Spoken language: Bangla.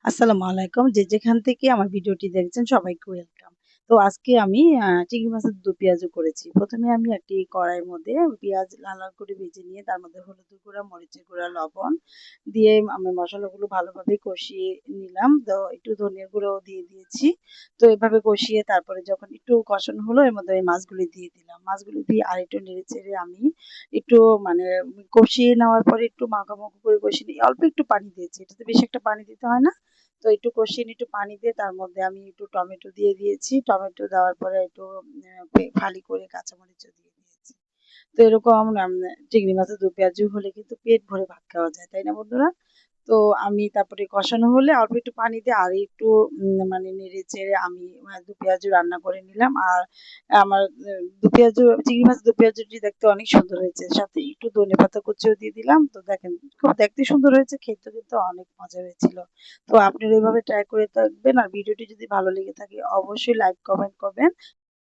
আসসালামু আলাইকুম। যে যেখান থেকে আমার ভিডিওটি দেখছেন সবাইকে ওয়েলকাম। তো আজকে আমি চিংড়ি মাছের দো পেঁয়াজু করেছি। ১ম এ আমি একটি কড়াইয়ের মধ্যে পেঁয়াজ লাল, লাল করে ভেজে নিয়ে তার মধ্যে হলুদের গুঁড়া, মরিচের গুঁড়া, লবণ দিয়ে আমি মসলাগুলো ভালোভাবে কষিয়ে নিলাম। তো একটু ধনিয়ার গুঁড়াও দিয়ে দিয়েছি। তো এভাবে কষিয়ে তারপরে যখন একটু কষানো হলো এর মধ্যে আমি মাছগুলি দিয়ে দিলাম। মাছগুলি দিয়ে আরেকটু নেড়েচেড়ে আমি একটু মানে কষিয়ে নেওয়ার পরে একটু মাখামাখি করে কষিয়ে নিয়ে অল্প একটু পানি দিয়েছি। এটাতে বেশি একটা পানি দিতে হয় না। তো একটু কষিয়ে নিয়ে একটু পানি দিয়ে তার মধ্যে আমি একটু টমেটো দিয়ে দিয়েছি। টমেটো দেওয়ার পরে একটু ফালি করে কাঁচামরিচও দিয়ে দিয়েছি। তো এরকম চিংড়ি মাছের দো পেঁয়াজু হলে কিন্তু পেট ভরে ভাত খাওয়া যায়, তাই না বন্ধুরা? তো আমি তারপরে কষানো হলে অল্প একটু পানি দিয়ে আর একটু মানে নেড়ে চেড়ে আমি দো পেঁয়াজু রান্না করে নিলাম। আর আমার দো পেঁয়াজু চিংড়ি মাছের দো পেঁয়াজুটি দেখতে অনেক সুন্দর হয়েছে। সাথে একটু ধনেপাতা কুচিও দিয়ে দিলাম। তো দেখেন খুব দেখতে সুন্দর হয়েছে, খেতে কিন্তু অনেক মজা হয়েছিল। তো আপনারা এভাবে ট্রাই করে দেখবেন। আর ভিডিওটি যদি ভালো লেগে থাকে অবশ্যই লাইক কমেন্ট করবেন।